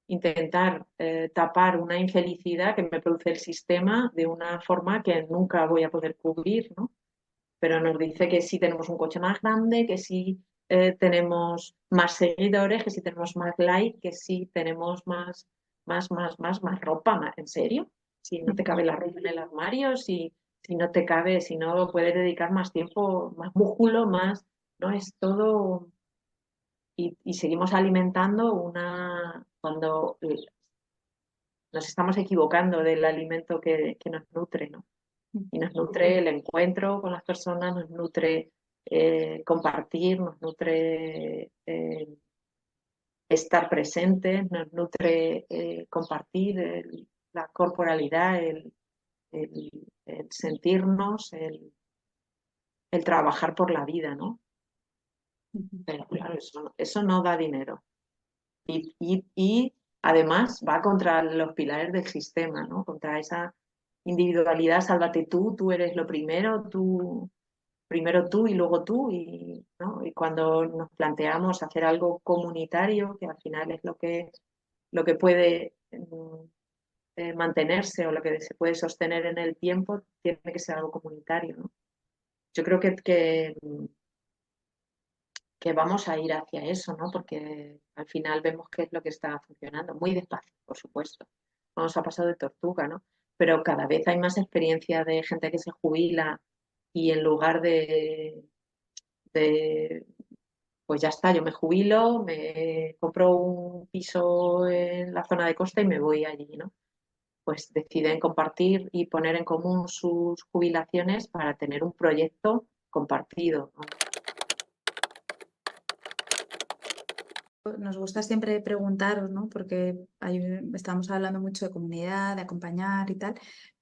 Speaker 2: intentar tapar una infelicidad que me produce el sistema de una forma que nunca voy a poder cubrir, ¿no? Pero nos dice que si tenemos un coche más grande, que si tenemos más seguidores, que si tenemos más likes, que si tenemos más ropa, ¿en serio? Si no te cabe la ropa en el armario, si no te cabe, si no puedes dedicar más tiempo, más músculo, más, ¿no? Es todo y seguimos alimentando cuando nos estamos equivocando del alimento que nos nutre, ¿no? Y nos nutre el encuentro con las personas, nos nutre compartir, nos nutre estar presentes, nos nutre compartir la corporalidad, el, el sentirnos, el trabajar por la vida, ¿no? Pero claro, eso no da dinero. Y además va contra los pilares del sistema, ¿no? Contra esa individualidad, sálvate tú eres lo primero tú y luego tú, ¿no? Y cuando nos planteamos hacer algo comunitario, que al final es lo que puede mantenerse o lo que se puede sostener en el tiempo, tiene que ser algo comunitario, ¿no? Yo creo que vamos a ir hacia eso, ¿no? Porque al final vemos qué es lo que está funcionando, muy despacio, por supuesto. No nos ha pasado de tortuga, ¿no? Pero cada vez hay más experiencia de gente que se jubila y en lugar de pues ya está, yo me jubilo, me compro un piso en la zona de costa y me voy allí, ¿no? Pues deciden compartir y poner en común sus jubilaciones para tener un proyecto compartido, ¿no?
Speaker 1: Nos gusta siempre preguntaros, ¿no? Porque estamos hablando mucho de comunidad, de acompañar y tal,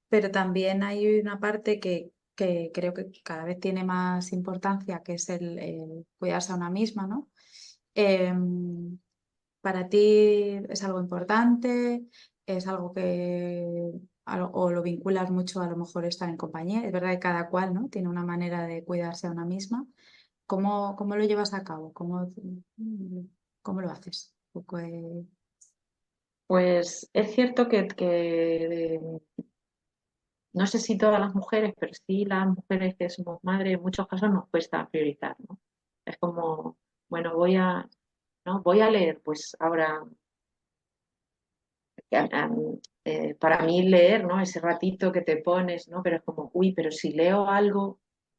Speaker 1: pero también hay una parte que creo que cada vez tiene más importancia, que es el cuidarse a una misma, ¿no? Em, ¿Para ti es algo importante? ¿Es algo o lo vinculas mucho a lo mejor estar en compañía? Es verdad que cada cual, ¿no? Tiene una manera de cuidarse a una misma. ¿Cómo lo llevas a cabo? ¿Cómo lo haces? Un poco,
Speaker 2: Pues es cierto que no sé si todas las mujeres, pero sí las mujeres que somos madres, en muchos casos nos cuesta priorizar, ¿no? Es como, bueno, ¿no? Voy a leer, pues ahora para mí leer, ¿no? Ese ratito que te pones, ¿no? Pero es como, uy, pero si leo algo,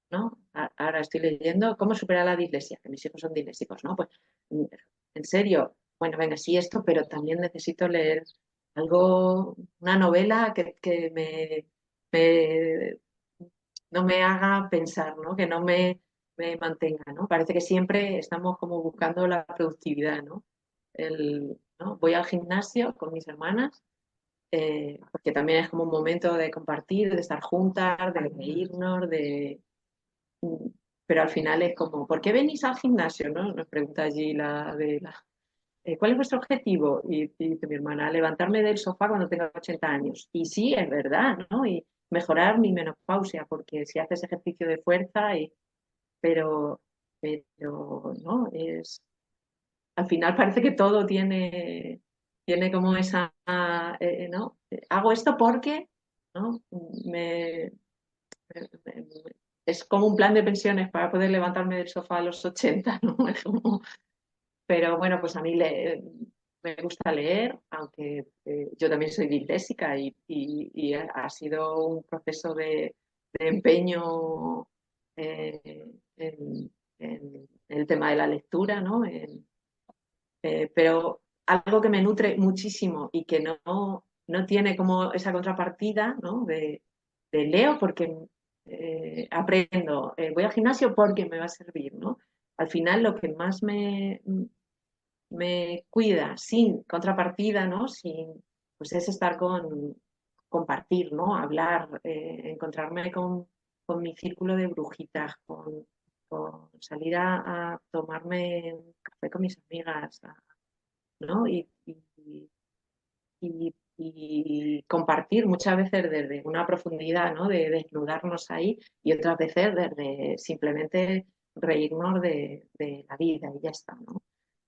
Speaker 2: ¿no? Ahora estoy leyendo ¿Cómo superar la dislexia? Que mis hijos son disléxicos, ¿no? Pues, en serio, bueno, venga, sí esto, pero también necesito leer algo, una novela que me- no me haga pensar, ¿no? Que no me mantenga, ¿no? Parece que siempre estamos como buscando la productividad, ¿no? ¿No? Voy al gimnasio con mis hermanas porque también es como un momento de compartir, de estar juntas, de reírnos, pero al final es como, ¿por qué venís al gimnasio? ¿No? Nos pregunta allí ¿cuál es vuestro objetivo? Y dice mi hermana, levantarme del sofá cuando tenga 80 años. Y sí, es verdad, ¿no? Y mejorar mi menopausia, porque si haces ejercicio de fuerza, pero, pero, ¿no? Al final parece que todo tiene como esa, ¿no? Hago esto porque, ¿no? Me, es como un plan de pensiones para poder levantarme del sofá a los 80, ¿no? Es como, pero bueno, pues a mí me gusta leer, aunque yo también soy disléxica y ha sido un proceso de empeño en, en el tema de la lectura, ¿no? Pero algo que me nutre muchísimo y que no tiene como esa contrapartida, ¿no? De leo porque aprendo, voy al gimnasio porque me va a servir, ¿no? Al final lo que más me cuida sin contrapartida, ¿no? Pues es estar compartir, ¿no? Hablar, encontrarme con mi círculo de brujitas, con salir a tomarme un café con mis amigas, ¿no? Y compartir muchas veces desde una profundidad, ¿no? De desnudarnos ahí y otras veces desde simplemente reírnos de la vida y ya está, ¿no?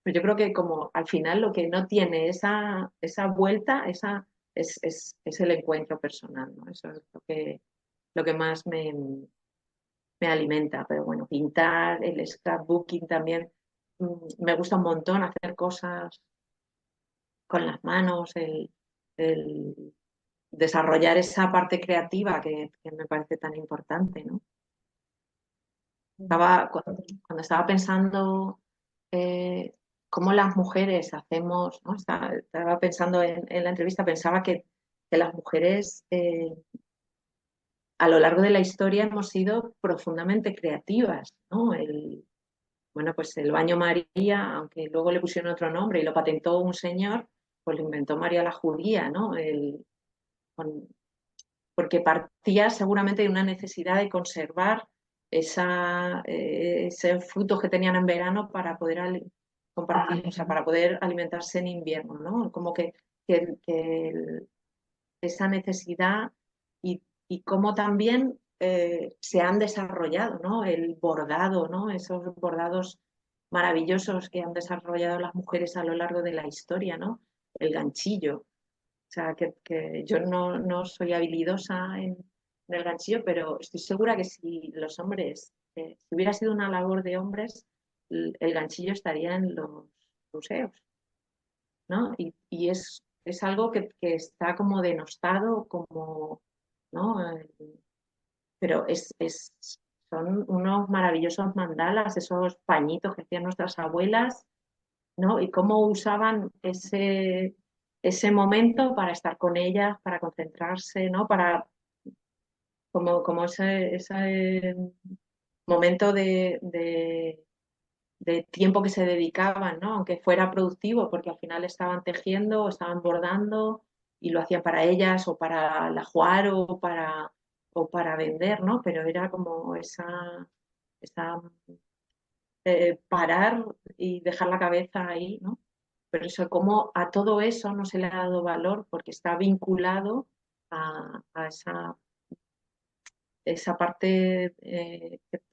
Speaker 2: Pero yo creo que como al final lo que no tiene esa vuelta, es el encuentro personal, ¿no? Eso es lo que más me alimenta. Pero bueno, pintar, el scrapbooking también, me gusta un montón hacer cosas con las manos, el desarrollar esa parte creativa que me parece tan importante, ¿no? Cuando estaba pensando eh, cómo las mujeres hacemos, ¿no? Estaba pensando en la entrevista, pensaba que las mujeres a lo largo de la historia hemos sido profundamente creativas, ¿no? Bueno, pues el baño María, aunque luego le pusieron otro nombre y lo patentó un señor, pues lo inventó María la Judía, ¿no? Con- Porque partía seguramente de una necesidad de conservar ese frutos que tenían en verano para poder compartir, o sea, para poder alimentarse en invierno, ¿no? Como que esa necesidad y cómo también se han desarrollado, ¿no? El bordado, ¿no? Esos bordados maravillosos que han desarrollado las mujeres a lo largo de la historia, ¿no? El ganchillo. O sea, que yo no soy habilidosa en el ganchillo, pero estoy segura que si los hombres, si hubiera sido una labor de hombres, el ganchillo estaría en los museos, ¿no? Y es algo que está como denostado, como, ¿no? Pero son unos maravillosos mandalas, esos pañitos que hacían nuestras abuelas, ¿no? Y cómo usaban ese momento para estar con ellas, para concentrarse, ¿no? Como ese momento de tiempo que se dedicaban, ¿no? Aunque fuera productivo, porque al final estaban tejiendo, o estaban bordando y lo hacían para ellas o para la jugar o para vender, ¿no? Pero era como esa parar y dejar la cabeza ahí, ¿no? Pero eso, como a todo eso no se le ha dado valor porque está vinculado a esa parte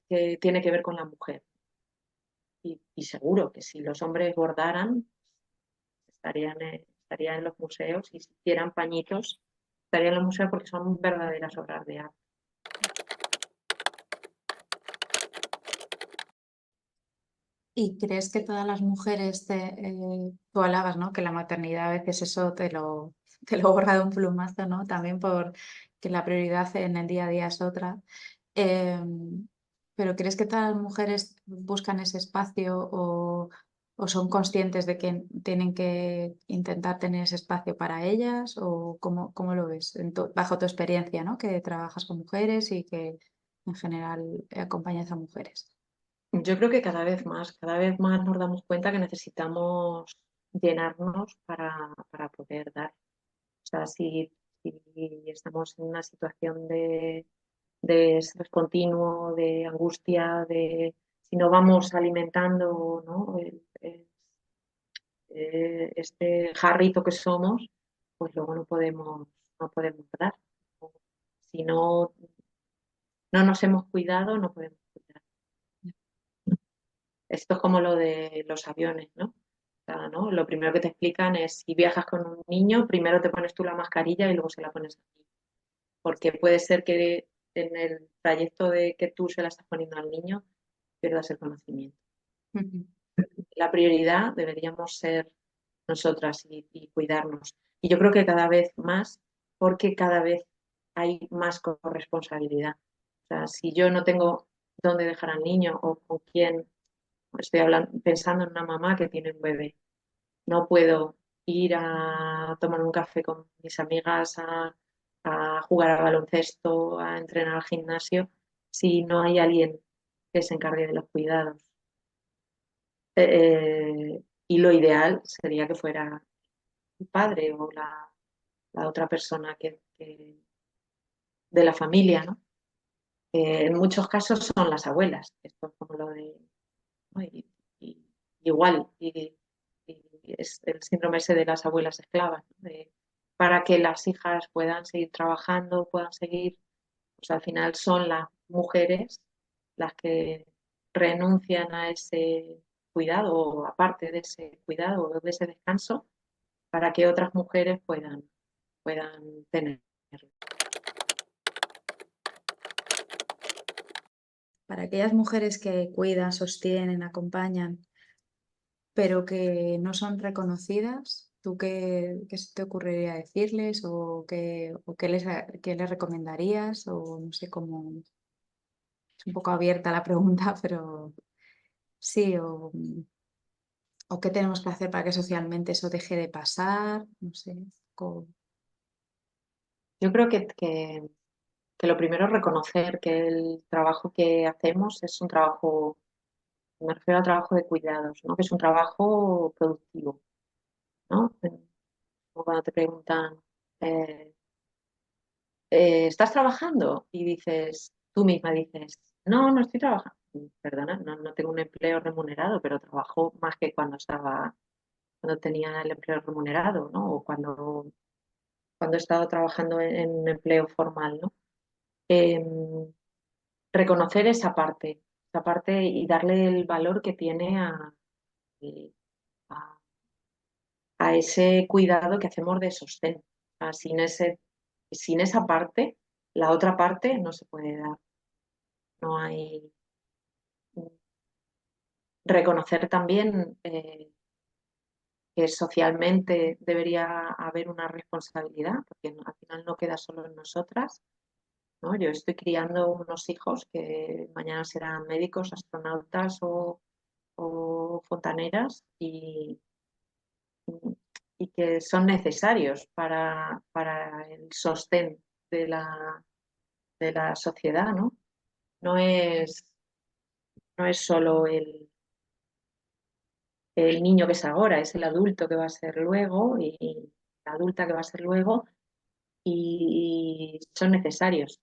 Speaker 2: que tiene que ver con la mujer. Y seguro que si los hombres bordaran, estarían en los museos y si hicieran pañitos, estarían en los museos porque son verdaderas obras de arte.
Speaker 1: ¿Y crees que todas las mujeres, tú halabas, ¿no? Que la maternidad a veces eso te lo borra de un plumazo, ¿no? También por que la prioridad en el día a día es otra. Em, pero ¿crees que todas las mujeres buscan ese espacio o son conscientes de que tienen que intentar tener ese espacio para ellas? ¿O cómo lo ves bajo tu experiencia, ¿no? Que trabajas con mujeres y que en general acompañas a mujeres.
Speaker 2: Yo creo que cada vez más nos damos cuenta que necesitamos llenarnos para poder dar. O sea, si estamos en una situación de estrés continuo, de angustia, si no vamos alimentando, ¿no? Este jarrito que somos, pues luego no podemos dar. Si no nos hemos cuidado, no podemos cuidar. Esto es como lo de los aviones, ¿no? O sea, ¿no? Lo primero que te explican es si viajas con un niño, primero te pones tú la mascarilla y luego se la pones a ti. Porque puede ser que en el trayecto de que tú se la estás poniendo al niño, pierdas el conocimiento. La prioridad deberíamos ser nosotras y cuidarnos. Y yo creo que cada vez más, porque cada vez hay más corresponsabilidad. O sea, si yo no tengo dónde dejar al niño o con quién, estoy pensando en una mamá que tiene un bebé, no puedo ir a tomar un café con mis amigas, a jugar al baloncesto, a entrenar al gimnasio, si no hay alguien que se encargue de los cuidados. Y lo ideal sería que fuera el padre o la otra persona de la familia, ¿no? En muchos casos son las abuelas, esto es como lo de, ¿no? Y igual, y es el síndrome ese de las abuelas esclavas, ¿no? Para que las hijas puedan seguir trabajando, puedan seguir, pues al final son las mujeres las que renuncian a ese cuidado o aparte de ese cuidado o de ese descanso para que otras mujeres puedan tenerlo.
Speaker 1: Para aquellas mujeres que cuidan, sostienen, acompañan, pero que no son reconocidas, ¿tú qué se te ocurriría decirles o qué les recomendarías? O no sé cómo, es un poco abierta la pregunta, pero sí, o qué tenemos que hacer para que socialmente eso deje de pasar, no sé.
Speaker 2: Yo creo que lo primero es reconocer que el trabajo que hacemos es un trabajo, me refiero al trabajo de cuidados, ¿no? Que es un trabajo productivo, ¿no? Como cuando te preguntan, eh, ¿estás trabajando? Y dices, tú misma dices, no, no estoy trabajando. Perdona, no tengo un empleo remunerado, pero trabajo más que cuando tenía el empleo remunerado, ¿no? O cuando he estado trabajando en un empleo formal, ¿no? Reconocer esa parte y darle el valor que tiene a, a ese cuidado que hacemos de sostén. O sea, sin esa parte, la otra parte no se puede dar. No hay. Reconocer también que socialmente debería haber una responsabilidad, porque al final no queda solo en nosotras, ¿no? Yo estoy criando unos hijos que mañana serán médicos, astronautas o fontaneras y que son necesarios para el sostén de la sociedad, ¿no? No es, no es solo el niño que es ahora, es el adulto que va a ser luego y la adulta que va a ser luego y son necesarios.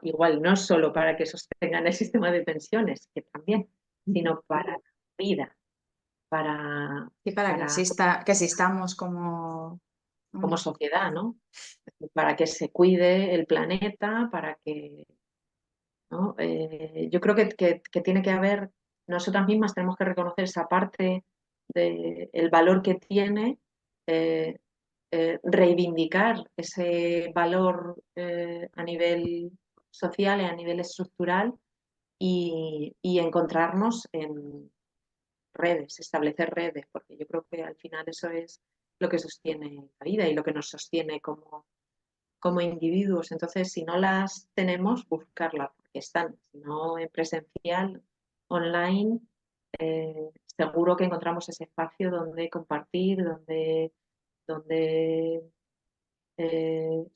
Speaker 2: Igual no solo para que sostengan el sistema de pensiones, que también, sino para la vida, para,
Speaker 1: Y para
Speaker 2: para
Speaker 1: que existamos como...
Speaker 2: como sociedad, ¿no? Para que se cuide el planeta, para que, ¿no? Yo creo que tiene que haber, nosotras mismas tenemos que reconocer esa parte del valor que tiene, eh, reivindicar ese valor a nivel social y a nivel estructural y encontrarnos en redes, establecer redes, porque yo creo que al final eso es lo que sostiene la vida y lo que nos sostiene como individuos. Entonces, si no las tenemos, buscarlas, porque están, si no en presencial, online, seguro que encontramos ese espacio donde compartir, donde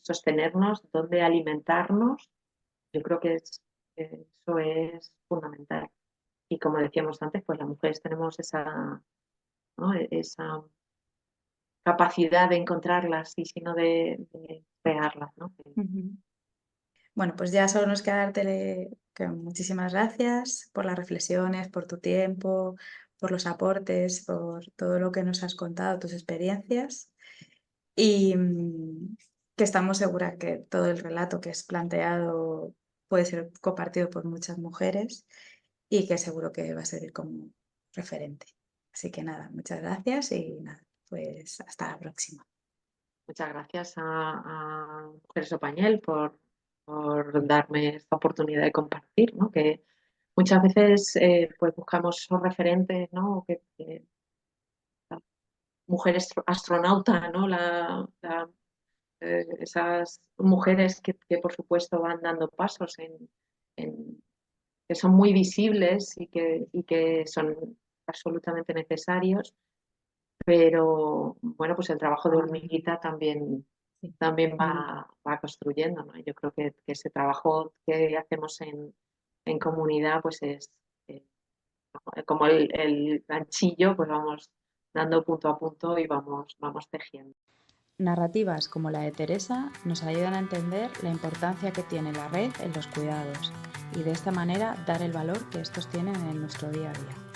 Speaker 2: sostenernos, donde alimentarnos. Yo creo que eso es fundamental. Y como decíamos antes, pues las mujeres tenemos esa, ¿no? Esa capacidad de encontrarlas y sino de crearlas, ¿no?
Speaker 1: Ujú. Bueno, pues ya solo nos queda darte que muchísimas gracias por las reflexiones, por tu tiempo, por los aportes, por todo lo que nos has contado, tus experiencias y que estamos seguras que todo el relato que has planteado puede ser compartido por muchas mujeres y que seguro que va a servir como referente. Así que nada, muchas gracias y nada, pues hasta la próxima.
Speaker 2: Muchas gracias a Mujeres Opañel por por darme esta oportunidad de compartir, ¿no? Que muchas veces pues buscamos esos referentes, ¿no? La mujer astronauta, ¿no? Esas mujeres que, por supuesto van dando pasos que son muy visibles y que son absolutamente necesarios, pero bueno, pues el trabajo de hormiguita también va construyendo, ¿no? Yo creo que ese trabajo que hacemos en comunidad pues es como el ganchillo, pues vamos dando punto a punto y vamos tejiendo.
Speaker 1: Narrativas como la de Teresa nos ayudan a entender la importancia que tiene la red en los cuidados y de esta manera dar el valor que estos tienen en nuestro día a día.